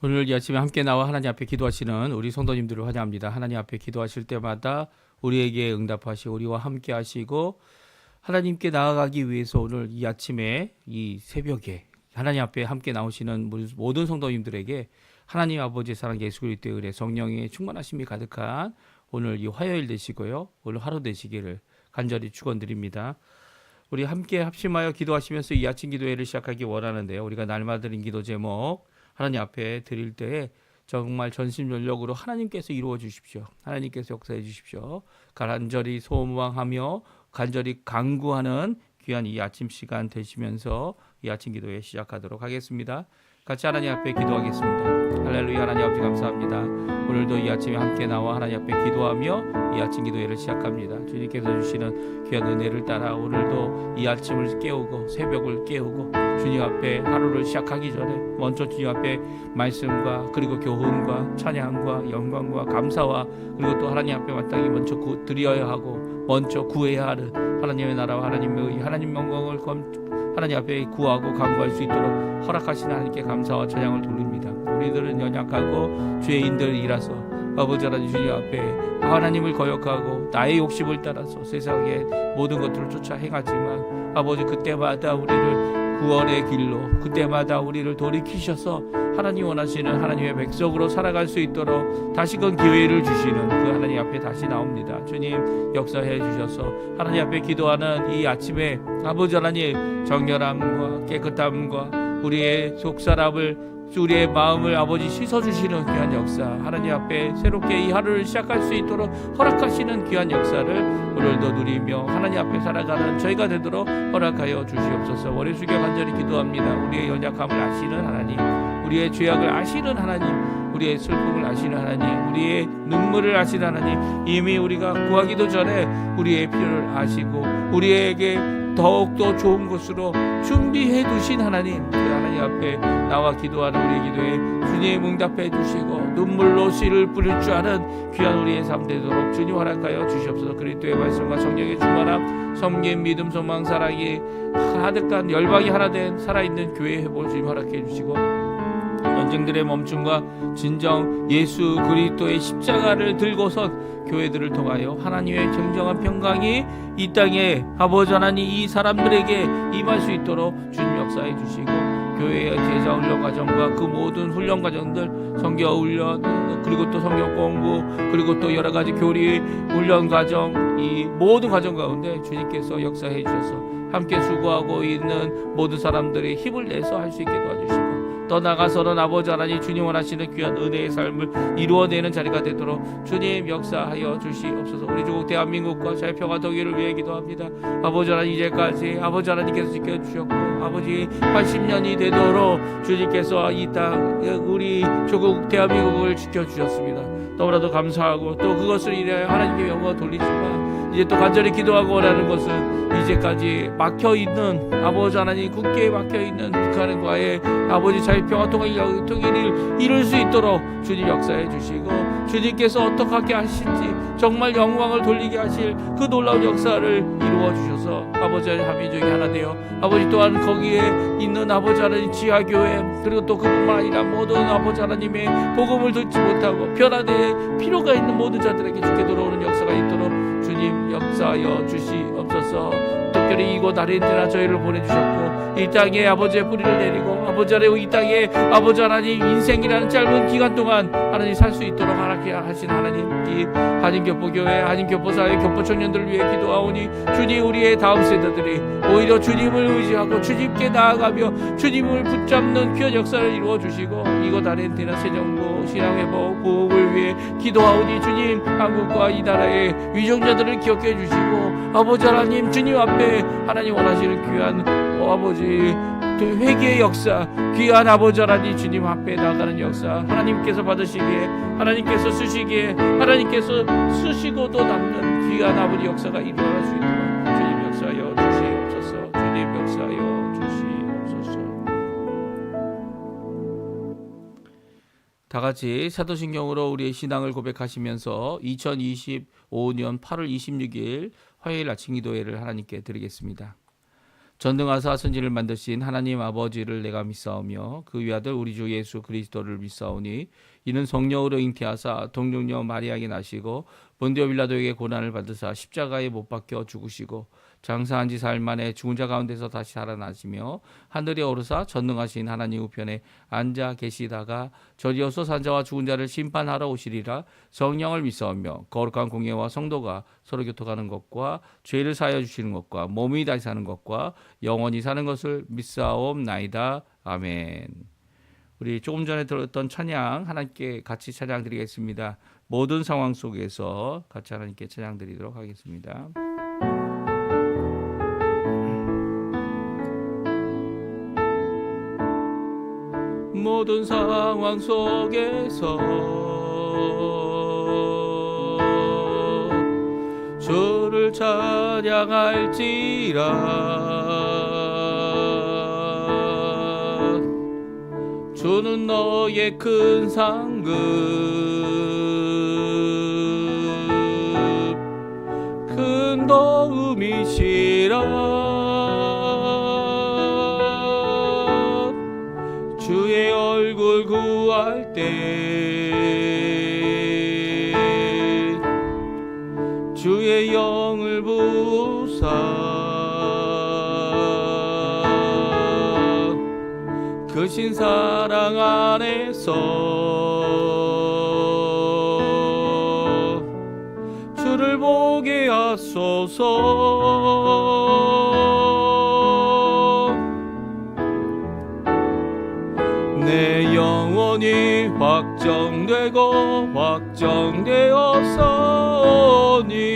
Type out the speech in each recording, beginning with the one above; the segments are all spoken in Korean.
오늘 이 아침에 함께 나와 하나님 앞에 기도하시는 우리 성도님들을 환영합니다. 하나님 앞에 기도하실 때마다 우리에게 응답하시고 우리와 함께 하시고 하나님께 나아가기 위해서 오늘 이 아침에 이 새벽에 하나님 앞에 함께 나오시는 모든 성도님들에게 하나님 아버지의 사랑 예수 그리스도의 은혜 성령의 충만하심이 가득한 오늘 이 화요일 되시고요. 오늘 하루 되시기를 간절히 축원드립니다. 우리 함께 합심하여 기도하시면서 이 아침 기도회를 시작하기 원하는데요. 우리가 날마다 드린 기도 제목 하나님 앞에 드릴 때에 정말 전심전력으로 하나님께서 이루어 주십시오. 하나님께서 역사해 주십시오. 간절히 소망하며 간절히 간구하는 귀한 이 아침 시간 되시면서 이 아침 기도회 시작하도록 하겠습니다. 같이 하나님 앞에 기도하겠습니다. 할렐루야. 하나님 아버지 감사합니다. 오늘도 이 아침에 함께 나와 하나님 앞에 기도하며 이 아침 기도회를 시작합니다. 주님께서 주시는 귀한 은혜를 따라 오늘도 이 아침을 깨우고 새벽을 깨우고 주님 앞에 하루를 시작하기 전에 먼저 주님 앞에 말씀과 그리고 교훈과 찬양과 영광과 감사와 그리고 또 하나님 앞에 마땅히 먼저 드려야 하고 먼저 구해야 하는 하나님의 나라와 하나님의 의 하나님 영광을 하나님 앞에 구하고 간구할 수 있도록 허락하신 하나님께 감사와 찬양을 돌립니다. 우리들은 연약하고 죄인들이라서 아버지 하나님 주님 앞에 하나님을 거역하고 나의 욕심을 따라서 세상의 모든 것들을 쫓아 행하지만 아버지 그때마다 우리를 구원의 길로 그때마다 우리를 돌이키셔서 하나님 원하시는 하나님의 백성으로 살아갈 수 있도록 다시금 기회를 주시는 그 하나님 앞에 다시 나옵니다. 주님 역사해 주셔서 하나님 앞에 기도하는 이 아침에 아버지 하나님 정결함과 깨끗함과 우리의 속사람을 우리의 마음을 아버지 씻어주시는 귀한 역사 하나님 앞에 새롭게 이 하루를 시작할 수 있도록 허락하시는 귀한 역사를 오늘도 누리며 하나님 앞에 살아가는 저희가 되도록 허락하여 주시옵소서. 머리 숙여 간절히 기도합니다. 우리의 연약함을 아시는 하나님, 우리의 죄악을 아시는 하나님, 우리의 슬픔을 아시는 하나님, 우리의 눈물을 아시는 하나님, 이미 우리가 구하기도 전에 우리의 필요를 아시고 우리에게 더욱더 좋은 곳으로 준비해 두신 하나님, 그 하나님 앞에 나와 기도하는 우리의 기도에 주님 응답해 주시고 눈물로 씨를 뿌릴 줄 아는 귀한 우리의 삶 되도록 주님 허락하여 주시옵소서. 그리스도의 말씀과 성령의 충만함, 섬김, 믿음, 소망, 사랑이 가득한 열방이 하나 된 살아있는 교회 회복 주님 허락해 주시고 전쟁들의 멈춤과 진정 예수 그리스도의 십자가를 들고선 교회들을 통하여 하나님의 정정한 평강이 이 땅에 아버지 하나님 이 사람들에게 임할 수 있도록 주님 역사해 주시고 교회의 제자 훈련 과정과 그 모든 훈련 과정들 성경 훈련 그리고 또 성경 공부 그리고 또 여러 가지 교리 훈련 과정 이 모든 과정 가운데 주님께서 역사해 주셔서 함께 수고하고 있는 모든 사람들이 힘을 내서 할 수 있게 도와주시고 더 나아가서는 아버지 하나님 주님 원하시는 귀한 은혜의 삶을 이루어내는 자리가 되도록 주님 역사하여 주시옵소서. 우리 조국 대한민국과 자유 평화 통일을 위해 기도합니다. 아버지 하나님 이제까지 아버지 하나님께서 지켜주셨고 아버지 80년이 되도록 주님께서 이 땅 우리 조국 대한민국을 지켜주셨습니다. 너무나도 감사하고 또 그것을 인하여 하나님께 영광을 돌리지만 이제 또 간절히 기도하고 원하는 것은 이제까지 막혀있는 아버지 하나님 굳게 막혀있는 북한과의 아버지 자유평화 통일을 이룰 수 있도록 주님 역사해 주시고 주님께서 어떻게 하실지 정말 영광을 돌리게 하실 그 놀라운 역사를 이루어 주셔서 아버지 하나님 합의적이 하나 되어 아버지 또한 거기에 있는 아버지 하나님 지하교회 그리고 또 그뿐만 아니라 모든 아버지 하나님의 복음을 듣지 못하고 변화될 필요가 있는 모든 자들에게 주께 들어오는 역사가 있도록 주님 역사하여 주시옵소서. 특별히 이곳 아르헨티나 저희를 보내주셨고 이 땅에 아버지의 뿌리를 내리고 아버지 하나님 이 땅에 아버지 하나님 인생이라는 짧은 기간 동안 하나님 살 수 있도록 허락해 하신 하나님 이 한인교포교회 한인교포사회 교포청년들을 위해 기도하오니 주님 우리의 다음 세대들이 오히려 주님을 의지하고 주님께 나아가며 주님을 붙잡는 귀한 역사를 이루어 주시고 이곳 아르헨티나 새 정부 신앙회복 보복을 위해 기도하오니 주님 한국과 이 나라의 위정자들을 기억해 주시고 아버지 하나님 주님 앞에 하나님 원하시는 귀한 아버지 회개의 역사 귀한 아버지 하나님 주님 앞에 나가는 역사 하나님께서 받으시기에 하나님께서 쓰시기에 하나님께서 쓰시고도 남는 귀한 아버지 역사가 일어날 수 있도록 주님 역사하여 주시옵소서. 주님 역사하여 주시옵소서. 다같이 사도신경으로 우리의 신앙을 고백하시면서 2025년 8월 26일 화요일 아침 기도회를 하나님께 드리겠습니다. 전능하사 선지를 만드신 하나님 아버지를 내가 믿사오며 그 위아들 우리 주 예수 그리스도를 믿사오니 이는 성령으로 잉태하사 동정녀 마리아에게 나시고 본디오 빌라도에게 고난을 받으사 십자가에 못 박혀 죽으시고 장사한 지 사흘 만에 죽은 자 가운데서 다시 살아나시며 하늘에 오르사 전능하신 하나님 우편에 앉아 계시다가 저리어서 산자와 죽은 자를 심판하러 오시리라. 성령을 믿사오며 거룩한 공예와 성도가 서로 교통하는 것과 죄를 사하여 주시는 것과 몸이 다시 사는 것과 영원히 사는 것을 믿사옵나이다. 아멘. 우리 조금 전에 들었던 찬양 하나님께 같이 찬양 드리겠습니다. 모든 상황 속에서 같이 하나님께 찬양 드리도록 하겠습니다. 모든 상황 속에서 주를 찬양할지라. 주는 너의 큰 상급 큰 도움이시라. 주의 얼굴 구할 때 주의 영을 부으사 크신 사랑 안에서 주를 보게 하소서. 내 영혼이 확정되고 확정되었으니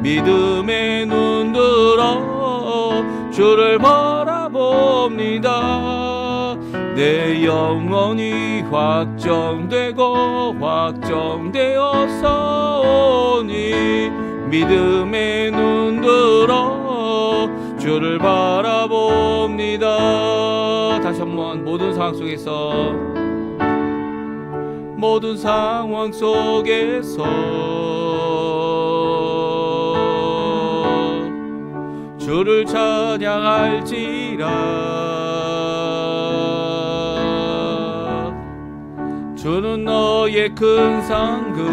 믿음의 눈 들어 주를 바라봅니다. 내 영혼이 확정되고 확정되었으니 믿음의 눈 들어 주를 바라봅니다. 다시 한번 모든 상황 속에서 모든 상황 속에서 주를 찬양할지라. 주는 너의 큰 상급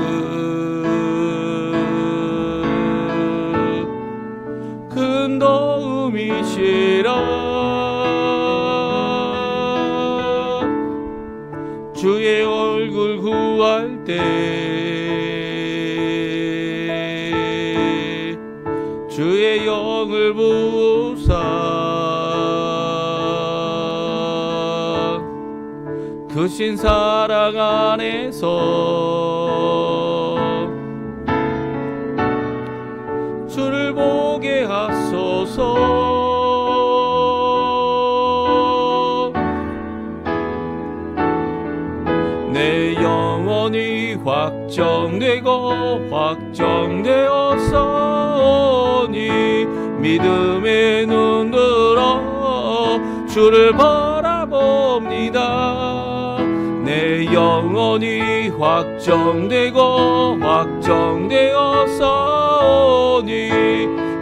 큰 도움이시라. 주의 얼굴 구할 때 주의 영을 부으사 크신 사랑 안에서 주를 보게 하소서. 내 영혼이 확정되고 확정되었으니 믿음의 눈 들어 주를 바라봅니다. 내 영혼이 확정되고 확정되었으니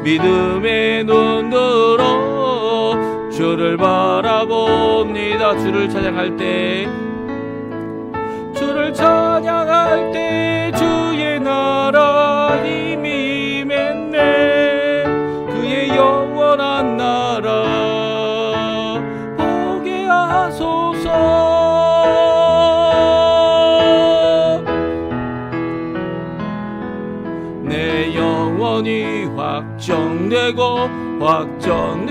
믿음의 눈 들어 주를 바라봅니다. 주를 찬양할 때 주를 찬양할 때 주의 나라 힘이 맺네. 그의 영원한 나라 보게 하소서. 내 영혼이 확정되고 확정되었으니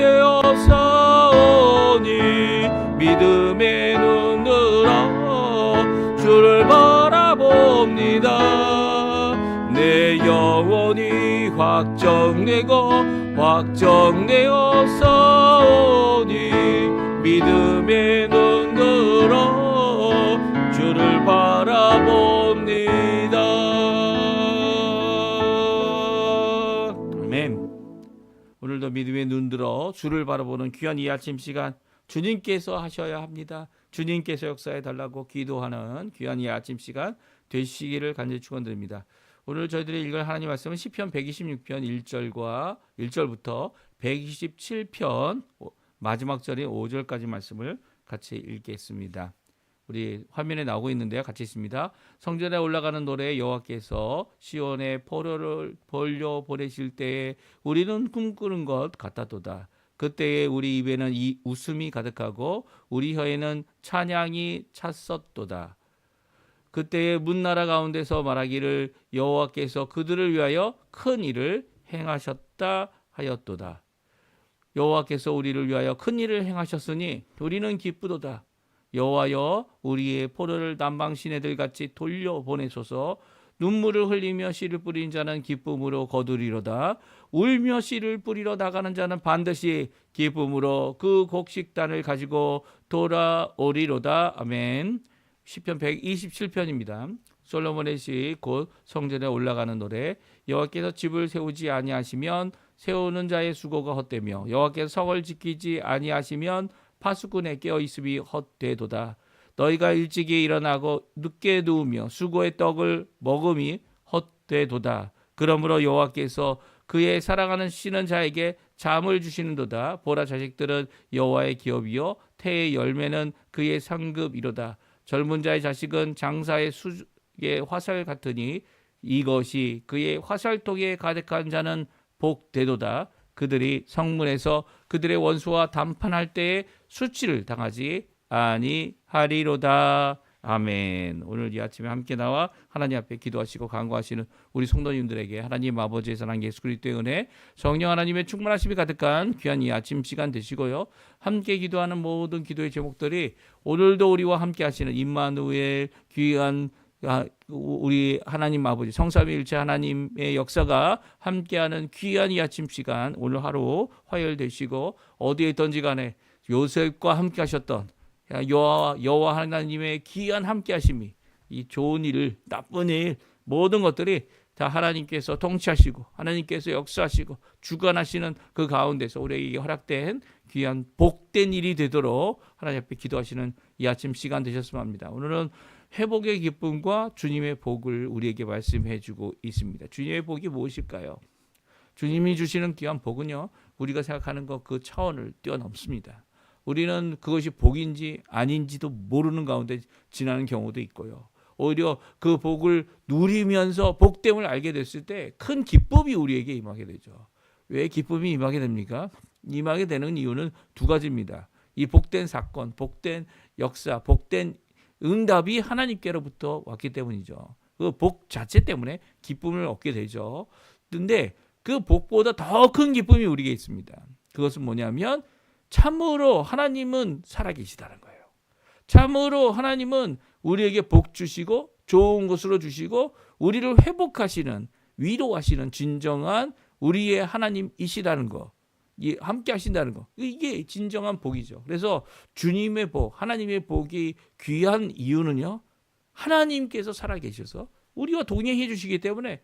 믿음의 눈 들어 주를 바라봅니다. 내 영혼이 확정되고 확정되었으니 믿음의 눈 들어 주를 바라봅니다. 아멘. 오늘도 믿음의 눈 들어 주를 바라보는 귀한 이 아침 시간 주님께서 하셔야 합니다. 주님께서 역사해 달라고 기도하는 귀한 이 아침 시간 되시기를 간절히 축원드립니다. 오늘 저희들이 읽을 하나님 말씀은 시편 126편 1절부터 127편 마지막 절인 5절까지 말씀을 같이 읽겠습니다. 우리 화면에 나오고 있는데요. 같이 있습니다. 성전에 올라가는 노래 여호와께서 시온에 포로를 벌려 보내실 때에 우리는 꿈꾸는 것 같았도다. 그때에 우리 입에는 이 웃음이 가득하고 우리 혀에는 찬양이 찼었도다. 그때에 문나라 가운데서 말하기를 여호와께서 그들을 위하여 큰 일을 행하셨다 하였도다. 여호와께서 우리를 위하여 큰 일을 행하셨으니 우리는 기쁘도다. 여호와여 우리의 포로를 남방 시내들 같이 돌려보내소서. 눈물을 흘리며 씨를 뿌린 자는 기쁨으로 거두리로다. 울며 씨를 뿌리러 나가는 자는 반드시 기쁨으로 그 곡식단을 가지고 돌아오리로다. 아멘. 시편 127편입니다. 솔로몬의 시 곧 성전에 올라가는 노래. 여호와께서 집을 세우지 아니하시면 세우는 자의 수고가 헛되며 여호와께서 성을 지키지 아니하시면 파수꾼의 깨어있음이 헛되도다. 너희가 일찍이 일어나고 늦게 누우며 수고의 떡을 먹음이 헛되도다. 그러므로 여호와께서 그의 사랑하는 쉬는 자에게 잠을 주시는도다. 보라, 자식들은 여호와의 기업이요 태의 열매는 그의 상급이로다. 젊은 자의 자식은 장사의 수의 화살 같으니 이것이 그의 화살통에 가득한 자는 복되도다. 그들이 성문에서 그들의 원수와 담판할 때에 수치를 당하지 아니하리로다. 아멘. 오늘 이 아침에 함께 나와 하나님 앞에 기도하시고 간구하시는 우리 성도님들에게 하나님 아버지의 사랑 예수 그리스도의 은혜 성령 하나님의 충만하심이 가득한 귀한 이 아침 시간 되시고요. 함께 기도하는 모든 기도의 제목들이 오늘도 우리와 함께 하시는 임마누엘 귀한 우리 하나님 아버지 성삼위일체 하나님의 역사가 함께하는 귀한 이 아침 시간 오늘 하루 화요일 되시고 어디에 있든지 간에 요셉과 함께 하셨던 여호와 하나님의 귀한 함께 하심이 이 좋은 일 나쁜 일 모든 것들이 다 하나님께서 통치하시고 하나님께서 역사하시고 주관하시는 그 가운데서 우리에게 허락된 귀한 복된 일이 되도록 하나님 앞에 기도하시는 이 아침 시간 되셨으면 합니다. 오늘은 회복의 기쁨과 주님의 복을 우리에게 말씀해 주고 있습니다. 주님의 복이 무엇일까요? 주님이 주시는 귀한 복은요, 우리가 생각하는 것 그 차원을 뛰어넘습니다. 우리는 그것이 복인지 아닌지도 모르는 가운데 지나는 경우도 있고요. 오히려 그 복을 누리면서 복됨을 알게 됐을 때 큰 기쁨이 우리에게 임하게 되죠. 왜 기쁨이 임하게 됩니까? 임하게 되는 이유는 두 가지입니다. 이 복된 사건, 복된 역사, 복된 응답이 하나님께로부터 왔기 때문이죠. 그 복 자체 때문에 기쁨을 얻게 되죠. 그런데 그 복보다 더 큰 기쁨이 우리에게 있습니다. 그것은 뭐냐면 참으로 하나님은 살아계시다는 거예요. 참으로 하나님은 우리에게 복 주시고 좋은 것으로 주시고 우리를 회복하시는 위로하시는 진정한 우리의 하나님이시라는 거, 함께 하신다는 거, 이게 진정한 복이죠. 그래서 주님의 복, 하나님의 복이 귀한 이유는요, 하나님께서 살아계셔서 우리와 동행해 주시기 때문에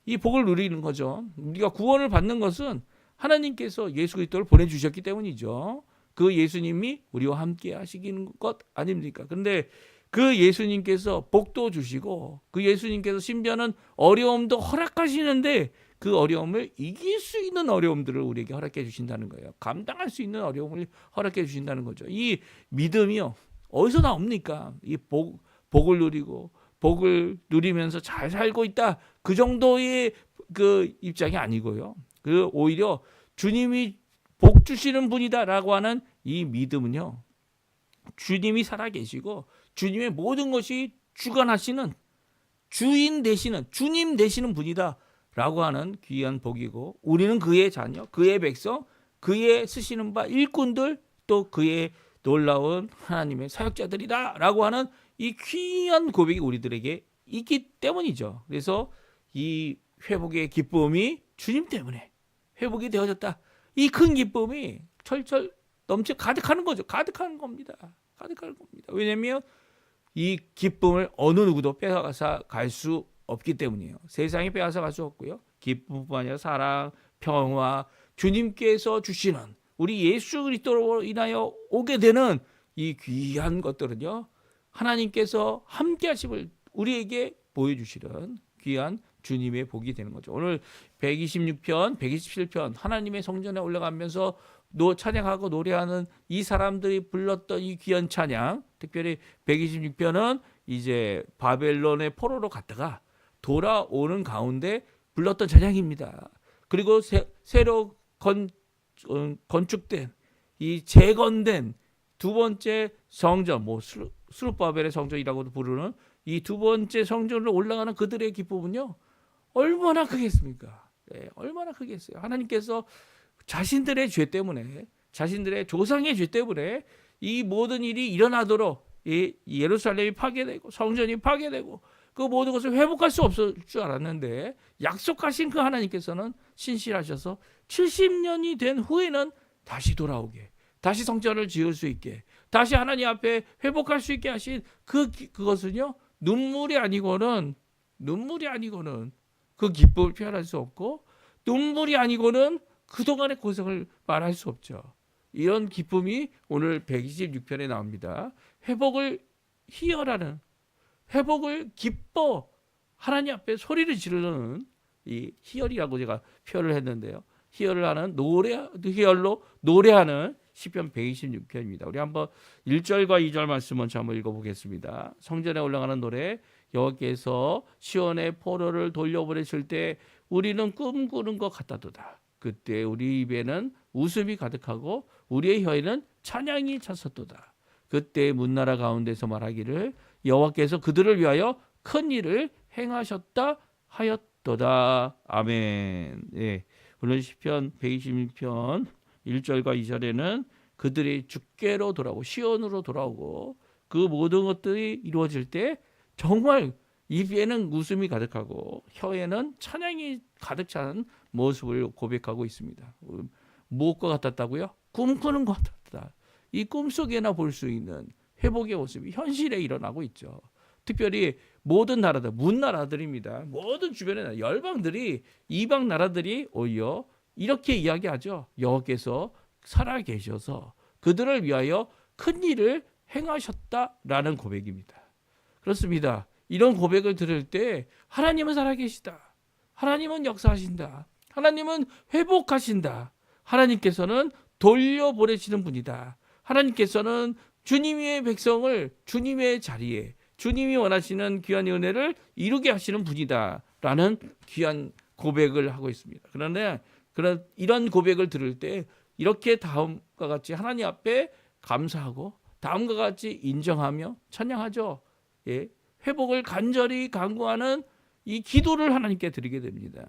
이 복을 누리는 거죠. 우리가 구원을 받는 것은 하나님께서 예수 그리스도를 보내주셨기 때문이죠. 그 예수님이 우리와 함께 하시는 것 아닙니까? 그런데 그 예수님께서 복도 주시고 그 예수님께서 심지어는 어려움도 허락하시는데 그 어려움을 이길 수 있는 어려움들을 우리에게 허락해 주신다는 거예요. 감당할 수 있는 어려움을 허락해 주신다는 거죠. 이 믿음이요, 어디서 나옵니까? 이 복을 누리고 복을 누리면서 잘 살고 있다, 그 정도의 그 입장이 아니고요. 그 오히려 주님이 복 주시는 분이다라고 하는 이 믿음은요, 주님이 살아계시고 주님의 모든 것이 주관하시는 주인 되시는 주님 되시는 분이다라고 하는 귀한 복이고, 우리는 그의 자녀, 그의 백성, 그의 쓰시는 바 일꾼들, 또 그의 놀라운 하나님의 사역자들이다라고 하는 이 귀한 고백이 우리들에게 있기 때문이죠. 그래서 이 회복의 기쁨이 주님 때문에 회복이 되어졌다. 이 큰 기쁨이 철철 넘쳐 가득하는 거죠. 가득한 겁니다. 가득한 겁니다. 왜냐하면 이 기쁨을 어느 누구도 빼앗아 갈 수 없기 때문이에요. 세상이 빼앗아 갈 수 없고요. 기쁨뿐 아니라 사랑, 평화, 주님께서 주시는 우리 예수 그리스도로 인하여 오게 되는 이 귀한 것들은요, 하나님께서 함께 하심을 우리에게 보여주시는 귀한 주님의 복이 되는 거죠. 오늘 126편, 127편 하나님의 성전에 올라가면서 찬양하고 노래하는 이 사람들이 불렀던 이 귀한 찬양, 특별히 126편은 이제 바벨론의 포로로 갔다가 돌아오는 가운데 불렀던 찬양입니다. 그리고 새로 건축된 이 재건된 두 번째 성전, 스룹바벨의 성전이라고도 부르는 이 두 번째 성전으로 올라가는 그들의 기쁨은요, 얼마나 크겠습니까? 네, 얼마나 크겠어요. 하나님께서 자신들의 죄 때문에, 자신들의 조상의 죄 때문에 이 모든 일이 일어나도록 이 예루살렘이 파괴되고 성전이 파괴되고 그 모든 것을 회복할 수 없을 줄 알았는데, 약속하신 그 하나님께서는 신실하셔서 70년이 된 후에는 다시 돌아오게, 다시 성전을 지을 수 있게, 다시 하나님 앞에 회복할 수 있게 하신 그것은요, 눈물이 아니고는 그 기쁨을 표현할 수 없고, 눈물이 아니고는 그동안의 고생을 말할 수 없죠. 이런 기쁨이 오늘 126편에 나옵니다. 회복을 희열하는, 회복을 기뻐 하나님 앞에 소리를 지르는 이 희열이라고 제가 표현을 했는데요. 희열을 하는 희열로 노래하는 시편 126편입니다. 우리 한번 1절과 2절 말씀 먼저 한번 읽어보겠습니다. 성전에 올라가는 노래. 여호와께서 시온의 포로를 돌려보내실 때 우리는 꿈꾸는 것 같다도다. 그때 우리 입에는 웃음이 가득하고 우리의 혀에는 찬양이 찼었도다. 그때 문나라 가운데서 말하기를 여호와께서 그들을 위하여 큰 일을 행하셨다 하였도다. 아멘. 예. 오늘 시편 126편 1절과 2절에는 그들이 주께로 돌아오고 시온으로 돌아오고 그 모든 것들이 이루어질 때 정말 입에는 웃음이 가득하고 혀에는 찬양이 가득 찬 모습을 고백하고 있습니다. 무엇과 같았다고요? 꿈꾸는 것 같았다. 이 꿈속에나 볼 수 있는 회복의 모습이 현실에 일어나고 있죠. 특별히 모든 나라들, 문나라들입니다. 모든 주변의 나라, 열방들이, 이방 나라들이 오히려 이렇게 이야기하죠. 여호와께서 살아계셔서 그들을 위하여 큰 일을 행하셨다라는 고백입니다. 그렇습니다. 이런 고백을 들을 때 하나님은 살아계시다. 하나님은 역사하신다. 하나님은 회복하신다. 하나님께서는 돌려보내시는 분이다. 하나님께서는 주님의 백성을 주님의 자리에, 주님이 원하시는 귀한 은혜를 이루게 하시는 분이다 라는 귀한 고백을 하고 있습니다. 그런데 이런 고백을 들을 때 이렇게 다음과 같이 하나님 앞에 감사하고 다음과 같이 인정하며 찬양하죠. 예, 회복을 간절히 간구하는 이 기도를 하나님께 드리게 됩니다.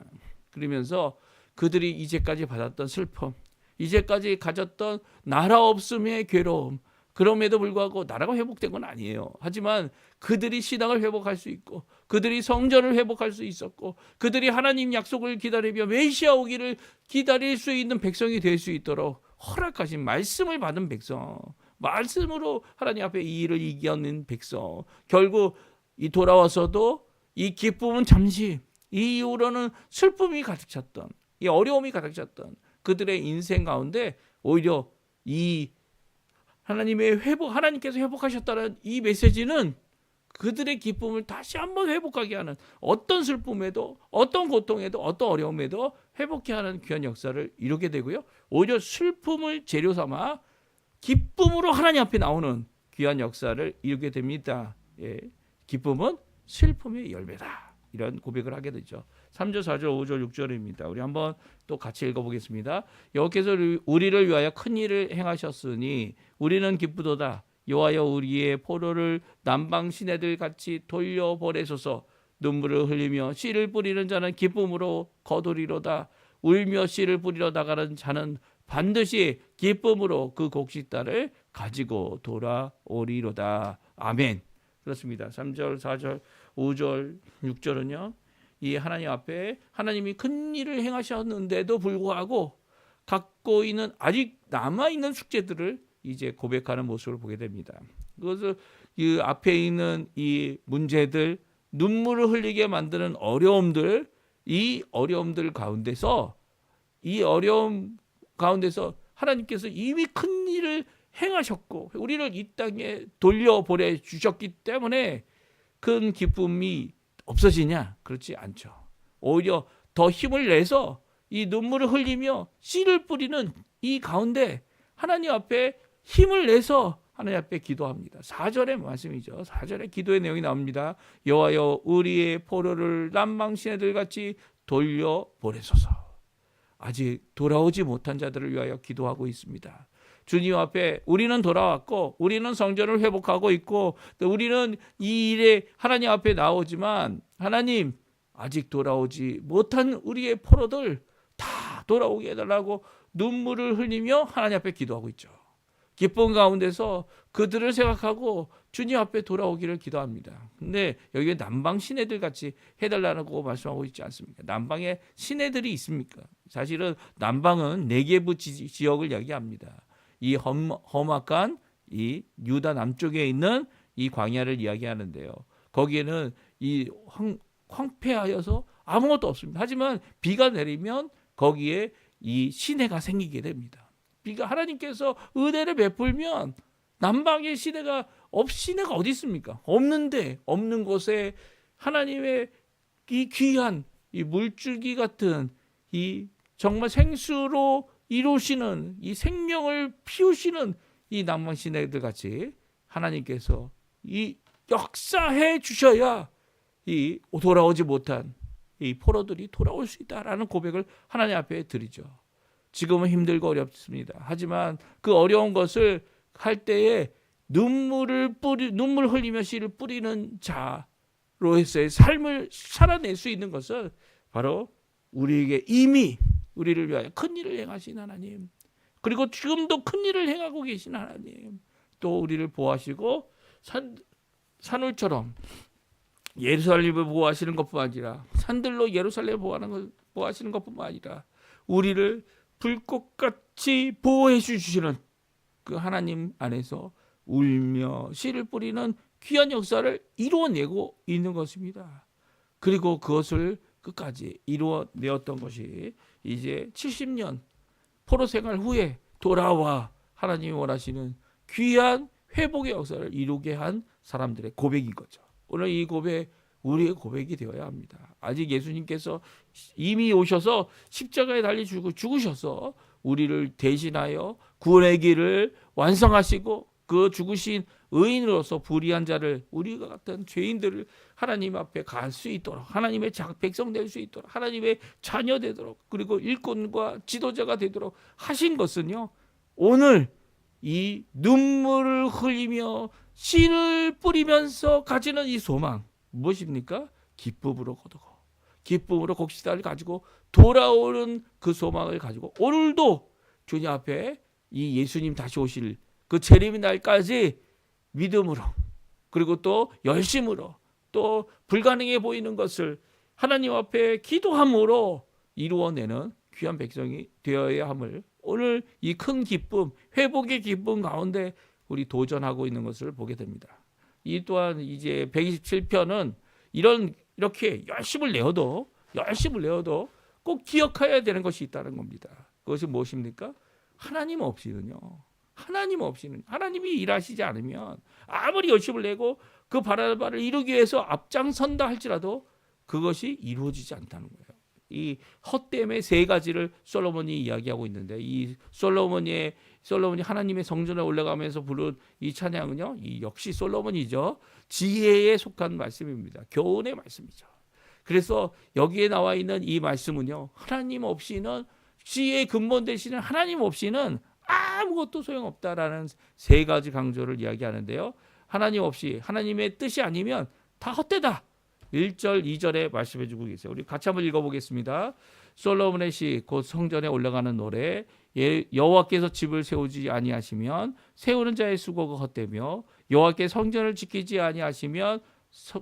그러면서 그들이 이제까지 받았던 슬픔, 이제까지 가졌던 나라 없음의 괴로움, 그럼에도 불구하고 나라가 회복된 건 아니에요. 하지만 그들이 신앙을 회복할 수 있고, 그들이 성전을 회복할 수 있었고, 그들이 하나님 약속을 기다리며 메시아 오기를 기다릴 수 있는 백성이 될 수 있도록 허락하신 말씀을 받은 백성, 말씀으로 하나님 앞에 이 일을 이겨낸 백성, 결국 이 돌아와서도 이 기쁨은 잠시, 이 이후로는 슬픔이 가득 찼던, 이 어려움이 가득 찼던 그들의 인생 가운데 오히려 이 하나님의 하나님께서 회복하셨다는 이 메시지는 그들의 기쁨을 다시 한번 회복하게 하는, 어떤 슬픔에도, 어떤 고통에도, 어떤 어려움에도 회복케 하는 귀한 역사를 이루게 되고요. 오히려 슬픔을 재료 삼아 기쁨으로 하나님 앞에 나오는 귀한 역사를 이루게 됩니다. 예. 기쁨은 슬픔의 열매다. 이런 고백을 하게 되죠. 3절, 4절, 5절, 6절입니다. 우리 한번 또 같이 읽어보겠습니다. 여호와께서 우리를 위하여 큰 일을 행하셨으니 우리는 기쁘도다. 여호와여 우리의 포로를 남방 시내들 같이 돌려보내소서. 눈물을 흘리며 씨를 뿌리는 자는 기쁨으로 거두리로다. 울며 씨를 뿌리러 나가는 자는 반드시 기쁨으로 그 곡식단을 가지고 돌아오리로다. 아멘. 그렇습니다. 3절, 4절, 5절, 6절은요. 이 하나님 앞에 하나님이 큰 일을 행하셨는데도 불구하고 갖고 있는 아직 남아있는 숙제들을 이제 고백하는 모습을 보게 됩니다. 그것을 이 앞에 있는 이 문제들, 눈물을 흘리게 만드는 어려움들, 이 어려움들 가운데서, 이 어려움 가운데서 하나님께서 이미 큰 일을 행하셨고 우리를 이 땅에 돌려보내 주셨기 때문에 큰 기쁨이 없어지냐? 그렇지 않죠. 오히려 더 힘을 내서 이 눈물을 흘리며 씨를 뿌리는 이 가운데 하나님 앞에 힘을 내서 하나님 앞에 기도합니다. 4절의 말씀이죠. 4절의 기도의 내용이 나옵니다. 여호와여 우리의 포로를 남방 시내들 같이 돌려보내소서. 아직 돌아오지 못한 자들을 위하여 기도하고 있습니다. 주님 앞에 우리는 돌아왔고 우리는 성전을 회복하고 있고 우리는 이 일에 하나님 앞에 나오지만 하나님 아직 돌아오지 못한 우리의 포로들 다 돌아오게 해달라고 눈물을 흘리며 하나님 앞에 기도하고 있죠. 기쁨 가운데서 그들을 생각하고 주님 앞에 돌아오기를 기도합니다. 근데 여기 남방 시내들 같이 해달라고 말씀하고 있지 않습니까? 남방에 시내들이 있습니까? 사실은 남방은 네게부 지역을 이야기합니다. 이 험악한 이 유다 남쪽에 있는 이 광야를 이야기하는데요. 거기에는 이 황폐하여서 아무것도 없습니다. 하지만 비가 내리면 거기에 이 시내가 생기게 됩니다. 비가 하나님께서 은혜를 베풀면 남방의 시내가 어디 있습니까? 없는데 없는 곳에 하나님의 이 귀한 이 물줄기 같은 이 정말 생수로 이루시는 이 생명을 피우시는 이 남방 시내들 같이 하나님께서 이 역사해 주셔야 이 돌아오지 못한 이 포로들이 돌아올 수 있다라는 고백을 하나님 앞에 드리죠. 지금은 힘들고 어렵습니다. 하지만 그 어려운 것을 할 때에 눈물 흘리며 씨를 뿌리는 자로서의 삶을 살아낼 수 있는 것은 바로 우리에게 이미 우리를 위하여 큰 일을 행하신 하나님, 그리고 지금도 큰 일을 행하고 계신 하나님, 또 우리를 보호하시고 산울처럼 예루살렘을 보호하시는 것뿐만 아니라 산들로 예루살렘을 보호하시는 것뿐만 아니라 우리를 불꽃같이 보호해 주시는 그 하나님 안에서 울며 씨를 뿌리는 귀한 역사를 이루어내고 있는 것입니다. 그리고 그것을 끝까지 이루어내었던 것이 이제 70년 포로 생활 후에 돌아와 하나님이 원하시는 귀한 회복의 역사를 이루게 한 사람들의 고백인 거죠. 오늘 이 고백 우리의 고백이 되어야 합니다. 아직 예수님께서 이미 오셔서 십자가에 달리 죽으셔서 우리를 대신하여 구원의 길을 완성하시고 그 죽으신 의인으로서 불의한 자를 우리가 같은 죄인들을 하나님 앞에 갈 수 있도록 하나님의 백성 될 수 있도록 하나님의 자녀 되도록 그리고 일꾼과 지도자가 되도록 하신 것은요, 오늘 이 눈물을 흘리며 씨를 뿌리면서 가지는 이 소망 무엇입니까? 기쁨으로 거두고 기쁨으로 곡식단을 가지고 돌아오는 그 소망을 가지고 오늘도 주님 앞에 이 예수님 다시 오실 그 재림의 날까지 믿음으로 그리고 또 열심으로 또 불가능해 보이는 것을 하나님 앞에 기도함으로 이루어내는 귀한 백성이 되어야 함을 오늘 이 큰 기쁨, 회복의 기쁨 가운데 우리 도전하고 있는 것을 보게 됩니다. 이 또한 이제 127편은 이렇게 열심을 내어도 꼭 기억해야 되는 것이 있다는 겁니다. 그것이 무엇입니까? 하나님 없이는 하나님이 일하시지 않으면 아무리 열심을 내고 그 바라는 바를 이루기 위해서 앞장선다 할지라도 그것이 이루어지지 않다는 거예요. 이 헛됨의 세 가지를 솔로몬이 이야기하고 있는데 이 솔로몬이 하나님의 성전에 올라가면서 부른 이 찬양은요, 이 역시 솔로몬이죠. 지혜에 속한 말씀입니다. 교훈의 말씀이죠. 그래서 여기에 나와 있는 이 말씀은요, 하나님 없이는 지혜의 근본 되시는 하나님 없이는 아무것도 소용없다라는 세 가지 강조를 이야기하는데요. 하나님 없이 하나님의 뜻이 아니면 다 헛되다. 1절, 2절에 말씀해 주고 계세요. 우리 같이 한번 읽어보겠습니다. 솔로몬의 시, 곧 성전에 올라가는 노래. 여호와께서 집을 세우지 아니하시면 세우는 자의 수고가 헛되며 여호와께 성전을 지키지 아니하시면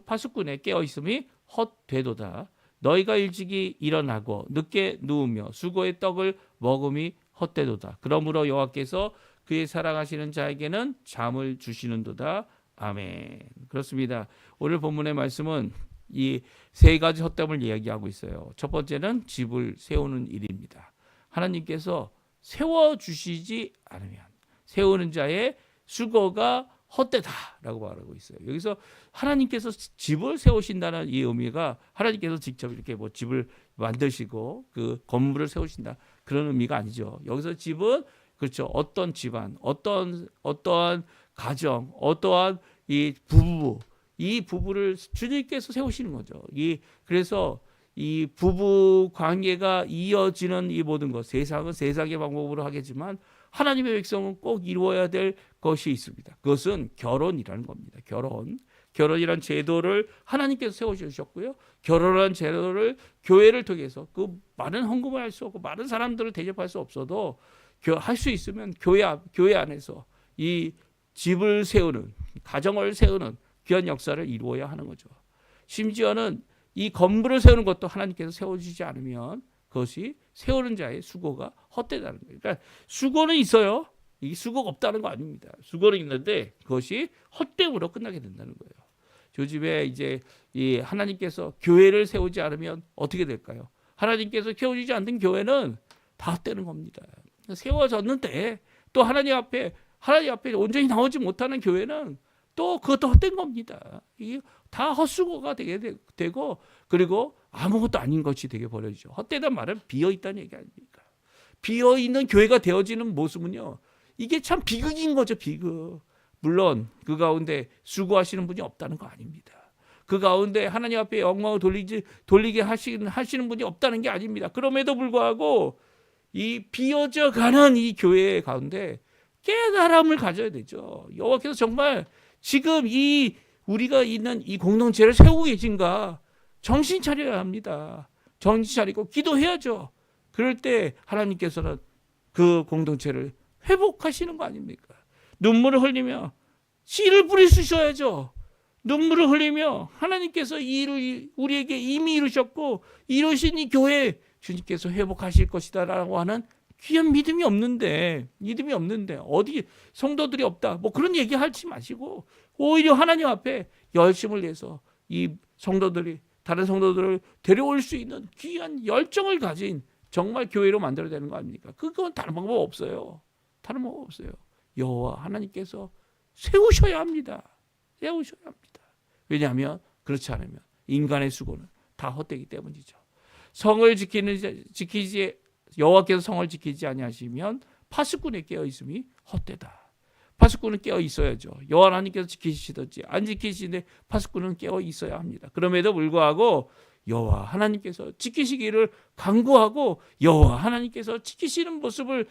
파수꾼의 깨어있음이 헛되도다. 너희가 일찍이 일어나고 늦게 누우며 수고의 떡을 먹음이 헛되도다. 그러므로 여호와께서 그의 사랑하시는 자에게는 잠을 주시는도다. 아멘. 그렇습니다. 오늘 본문의 말씀은 이 세 가지 헛됨을 이야기하고 있어요. 첫 번째는 집을 세우는 일입니다. 하나님께서 세워주시지 않으면 세우는 자의 수고가 헛되다라고 말하고 있어요. 여기서 하나님께서 집을 세우신다는 이 의미가 하나님께서 직접 이렇게 뭐 집을 만드시고 그 건물을 세우신다 그런 의미가 아니죠. 여기서 집은 그렇죠. 어떤 집안, 어떠한 가정, 어떠한 이 부부를 주님께서 세우시는 거죠. 그래서 이 부부 관계가 이어지는 이 모든 것, 세상은 세상의 방법으로 하겠지만 하나님의 백성은 꼭 이루어야 될 것이 있습니다. 그것은 결혼이라는 겁니다. 결혼이란 제도를 하나님께서 세워주셨고요. 결혼이란 제도를 교회를 통해서 그 많은 헌금을 할 수 없고 많은 사람들을 대접할 수 없어도 할 수 있으면 교회 안에서 이 집을 세우는, 가정을 세우는 귀한 역사를 이루어야 하는 거죠. 심지어는 이 건물을 세우는 것도 하나님께서 세워주지 않으면 그것이 세우는 자의 수고가 헛되다는 거예요. 그러니까 수고는 있어요. 이 수고가 없다는 거 아닙니다. 수고는 있는데 그것이 헛됨으로 끝나게 된다는 거예요. 요즘에 이제 이 하나님께서 교회를 세우지 않으면 어떻게 될까요? 하나님께서 세워주지 않는 교회는 다 헛되는 겁니다. 세워졌는데 또 하나님 앞에 온전히 나오지 못하는 교회는 또 그것도 헛된 겁니다. 이게 다 헛수고가 되고 그리고 아무것도 아닌 것이 되게 버려지죠. 헛되단 말은 비어있다는 얘기 아닙니까? 비어있는 교회가 되어지는 모습은요. 이게 참 비극인 거죠. 비극. 물론 그 가운데 수고하시는 분이 없다는 거 아닙니다. 그 가운데 하나님 앞에 영광을 돌리게 하시는 분이 없다는 게 아닙니다. 그럼에도 불구하고 이 비어져 가는 이 교회 가운데 깨달음을 가져야 되죠. 여호와께서 정말 지금 우리가 있는 이 공동체를 세우고 계신가 정신 차려야 합니다. 정신 차리고 기도해야죠. 그럴 때 하나님께서는 그 공동체를 회복하시는 거 아닙니까? 눈물을 흘리며 씨를 뿌리주셔야죠. 눈물을 흘리며 하나님께서 이 일을 우리에게 이미 이루셨고 이루신 이 교회 주님께서 회복하실 것이다라고 하는 귀한 믿음이 없는데 어디 성도들이 없다 뭐 그런 얘기 하지 마시고 오히려 하나님 앞에 열심을 내서 이 성도들이 다른 성도들을 데려올 수 있는 귀한 열정을 가진 정말 교회로 만들어야 되는 거 아닙니까? 그건 다른 방법 없어요. 다른 방법 없어요. 여호와 하나님께서 세우셔야 합니다. 왜냐하면 그렇지 않으면 인간의 수고는 다 헛되기 때문이죠. 여호와께서 성을 지키지 아니하시면 파수꾼에 깨어 있음이 헛되다. 파수꾼은 깨어 있어야죠. 여호와 하나님께서 지키시든지 안 지키시는데 파수꾼은 깨어 있어야 합니다. 그럼에도 불구하고 여호와 하나님께서 지키시기를 간구하고 여호와 하나님께서 지키시는 모습을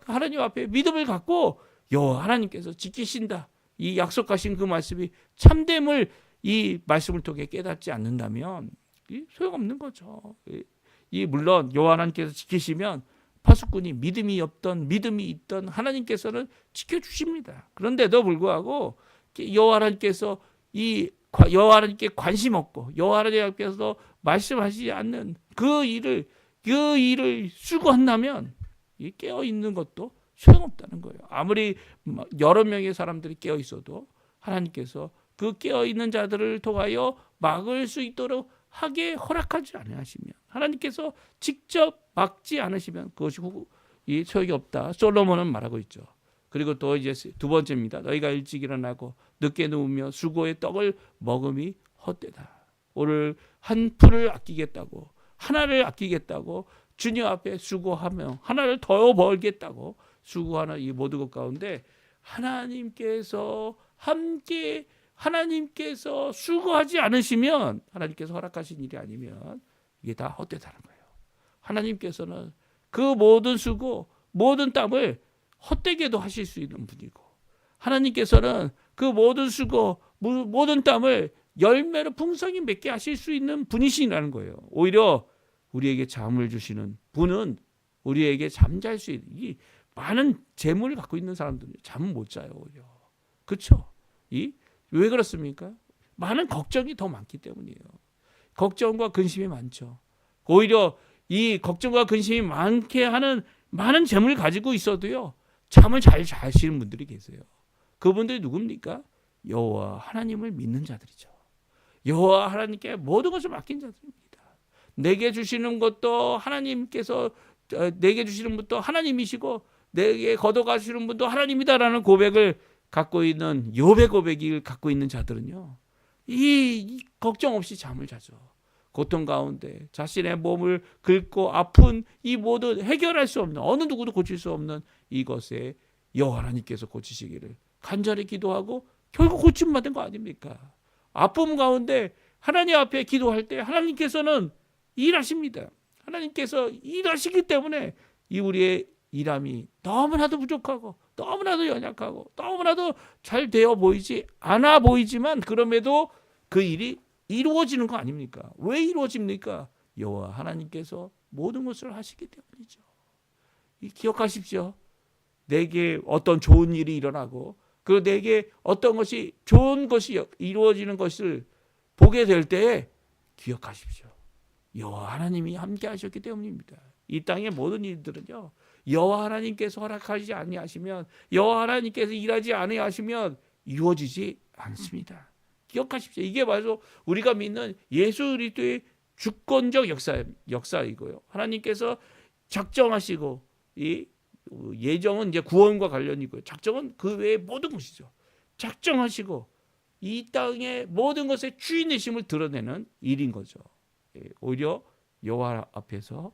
하나님 앞에 믿음을 갖고 여호와 하나님께서 지키신다. 이 약속하신 그 말씀이 참됨을 이 말씀을 통해 깨닫지 않는다면 소용없는 거죠. 물론 여호와 하나님께서 지키시면 파수꾼이 믿음이 있던 하나님께서는 지켜주십니다. 그런데도 불구하고 여호와 하나님께서 여호와 하나님께 관심 없고 여호와 하나님께서 말씀하시지 않는 그 일을 수고한다면 깨어 있는 것도 소용없다는 거예요. 아무리 여러 명의 사람들이 깨어 있어도 하나님께서 그 깨어 있는 자들을 통하여 막을 수 있도록 하게 허락하지 않으시면 하나님께서 직접 막지 않으시면 그것이 소용이 없다. 솔로몬은 말하고 있죠. 그리고 또 이제 두 번째입니다. 너희가 일찍 일어나고 늦게 누우며 수고의 떡을 먹음이 헛되다. 오늘 한 푼을 아끼겠다고 하나를 아끼겠다고 주님 앞에 수고하며 하나를 더 벌겠다고 수고하는 이 모든 것 가운데 하나님께서 수고하지 않으시면 하나님께서 허락하신 일이 아니면 이게 다 헛되다는 거예요. 하나님께서는 그 모든 수고, 모든 땀을 헛되게도 하실 수 있는 분이고 하나님께서는 그 모든 수고, 모든 땀을 열매로 풍성히 맺게 하실 수 있는 분이시라는 거예요. 오히려 우리에게 잠을 주시는 분은 우리에게 잠잘 수 있는 이 많은 재물을 갖고 있는 사람들은 잠을 못 자요. 오히려. 그렇죠? 왜 그렇습니까? 많은 걱정이 더 많기 때문이에요. 걱정과 근심이 많죠. 오히려 이 걱정과 근심이 많게 하는 많은 재물을 가지고 있어도요. 잠을 잘 자시는 분들이 계세요. 그분들이 누굽니까? 여호와 하나님을 믿는 자들이죠. 여호와 하나님께 모든 것을 맡긴 자들입니다. 내게 주시는 것도 내게 주시는 분도 하나님이시고 내게 걷어가시는 분도 하나님이다라는 고백을 갖고 있는 욥의 고백을 갖고 있는 자들은요, 이 걱정 없이 잠을 자죠. 고통 가운데 자신의 몸을 긁고 아픈 이 모든 해결할 수 없는, 어느 누구도 고칠 수 없는 이것에 여호와 하나님께서 고치시기를 간절히 기도하고 결국 고침받은 거 아닙니까? 아픔 가운데 하나님 앞에 기도할 때 하나님께서는 일하십니다. 하나님께서 일하시기 때문에 이 우리의 일함이 너무나도 부족하고 너무나도 연약하고 너무나도 잘 되어 보이지 않아 보이지만, 그럼에도 그 일이 이루어지는 거 아닙니까? 왜 이루어집니까? 여호와 하나님께서 모든 것을 하시기 때문이죠. 기억하십시오. 내게 어떤 좋은 일이 일어나고 그 내게 어떤 것이 좋은 것이 이루어지는 것을 보게 될 때에 기억하십시오. 여호와 하나님이 함께 하셨기 때문입니다. 이 땅의 모든 일들은요, 여호와 하나님께서 허락하지 아니하시면, 여호와 하나님께서 일하지 아니하시면 이루어지지 않습니다. 기억하십시오. 이게 바로 우리가 믿는 예수 그리스도의 주권적 역사이고요. 하나님께서 작정하시고, 이 예정은 이제 구원과 관련이고요. 작정은 그 외의 모든 것이죠. 작정하시고 이 땅의 모든 것의 주인이심을 드러내는 일인 거죠. 오히려 여호와 앞에서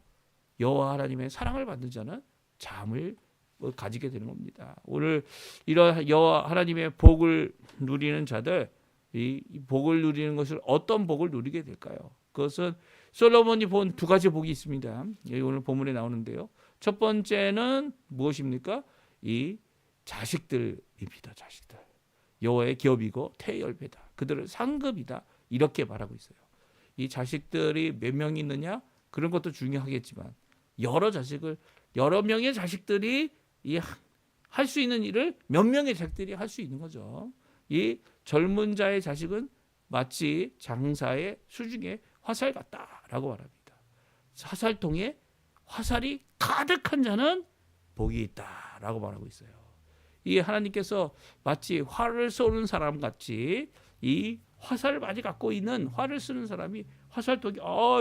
여호와 하나님의 사랑을 받는 자는 잠을 가지게 되는 겁니다. 오늘 이런 여호와 하나님의 복을 누리는 자들, 이 복을 누리는 것을 어떤 복을 누리게 될까요? 그것은 솔로몬이 본 두 가지 복이 있습니다. 여기 오늘 본문에 나오는데요. 첫 번째는 무엇입니까? 이 자식들입니다. 자식들. 여호와의 기업이고 태열배다. 그들을 상급이다. 이렇게 말하고 있어요. 이 자식들이 몇 명 있느냐? 그런 것도 중요하겠지만 여러 명의 자식들이 할 수 있는 일을 몇 명의 자식들이 할 수 있는 거죠. 이 젊은 자의 자식은 마치 장사의 수중에 화살 같다라고 말합니다. 화살통에 화살이 가득한 자는 복이 있다라고 말하고 있어요. 이 하나님께서 마치 활을 쏘는 사람 같이 이 화살을 많이 갖고 있는, 활을 쓰는 사람이 화살통에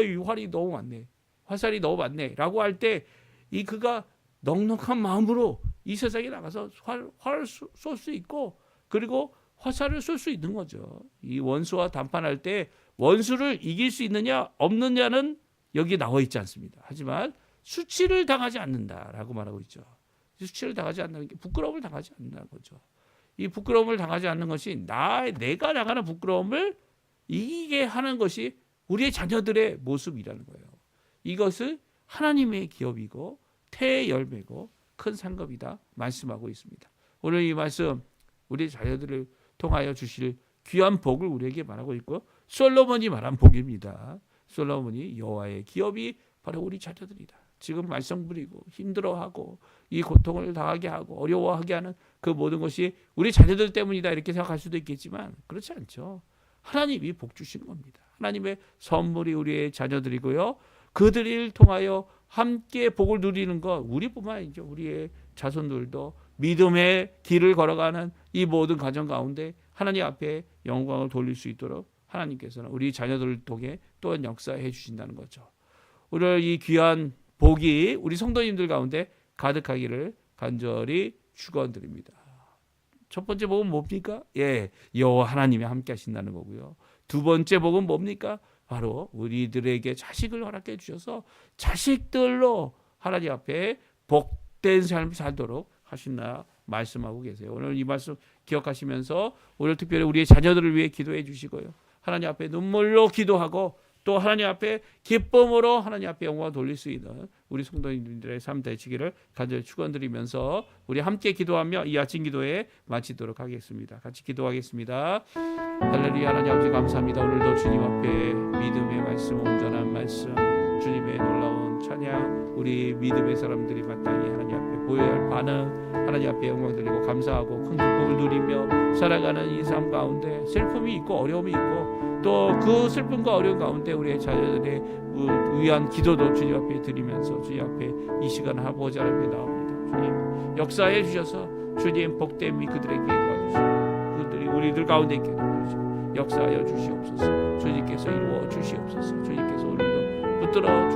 이 활이 너무 많네, 화살이 너무 많네라고 할 때 이 그가 넉넉한 마음으로 이 세상에 나가서 활을 쏠 수 있고, 그리고 화살을 쏠 수 있는 거죠. 이 원수와 담판할 때 원수를 이길 수 있느냐 없느냐는 여기 나와 있지 않습니다. 하지만 수치를 당하지 않는다라고 말하고 있죠. 수치를 당하지 않는 게 부끄러움을 당하지 않는다는 거죠. 이 부끄러움을 당하지 않는 것이 내가 당하는 부끄러움을 이기게 하는 것이 우리의 자녀들의 모습이라는 거예요. 이것을 하나님의 기업이고 태의 열매고 큰 상급이다 말씀하고 있습니다. 오늘 이 말씀 우리 자녀들을 통하여 주실 귀한 복을 우리에게 말하고 있고, 솔로몬이 말한 복입니다. 솔로몬이 여호와의 기업이 바로 우리 자녀들이다. 지금 말썽 부리고 힘들어하고 이 고통을 당하게 하고 어려워하게 하는 그 모든 것이 우리 자녀들 때문이다 이렇게 생각할 수도 있겠지만 그렇지 않죠. 하나님이 복 주신 겁니다. 하나님의 선물이 우리의 자녀들이고요. 그들을 통하여 함께 복을 누리는 것, 우리뿐만 아니죠. 우리의 자손들도 믿음의 길을 걸어가는 이 모든 가정 가운데 하나님 앞에 영광을 돌릴 수 있도록 하나님께서는 우리 자녀들을 통해 또한 역사해 주신다는 거죠. 오늘 이 귀한 복이 우리 성도님들 가운데 가득하기를 간절히 축원드립니다. 첫 번째 복은 뭡니까? 여호와 하나님이 함께 하신다는 거고요. 두 번째 복은 뭡니까? 바로 우리들에게 자식을 허락해 주셔서 자식들로 하나님 앞에 복된 삶을 살도록 하신다 말씀하고 계세요. 오늘 이 말씀 기억하시면서 오늘 특별히 우리의 자녀들을 위해 기도해 주시고요. 하나님 앞에 눈물로 기도하고 또 하나님 앞에 기쁨으로 하나님 앞에 영광을 돌릴 수 있는 우리 성도님들의 삶 되시기를 간절히 축원드리면서 우리 함께 기도하며 이 아침 기도에 마치도록 하겠습니다. 같이 기도하겠습니다. 할렐루야. 하나님 아버지 감사합니다. 오늘도 주님 앞에 믿음의 말씀, 온전한 말씀, 주님의 놀라운 찬양, 우리 믿음의 사람들이 마땅히 하나님 앞에 보여야 할 반응, 하나님 앞에 영광 돌리고 감사하고 큰 기쁨을 누리며 살아가는 이 삶 가운데 슬픔이 있고 어려움이 있고 또 그 슬픔과 어려움 가운데 우리의 자녀들의 위한 기도도 주님 앞에 드리면서 주님 앞에 이 시간 아버지 앞에 나옵니다. 주님 역사해 주셔서 주님 복됨이 그들에게 도와주시고 그들이 우리들 가운데 있게 도와주시고 역사하여 주시옵소서. 주님께서 이루어 주시옵소서. 주님께서 오늘도 붙들어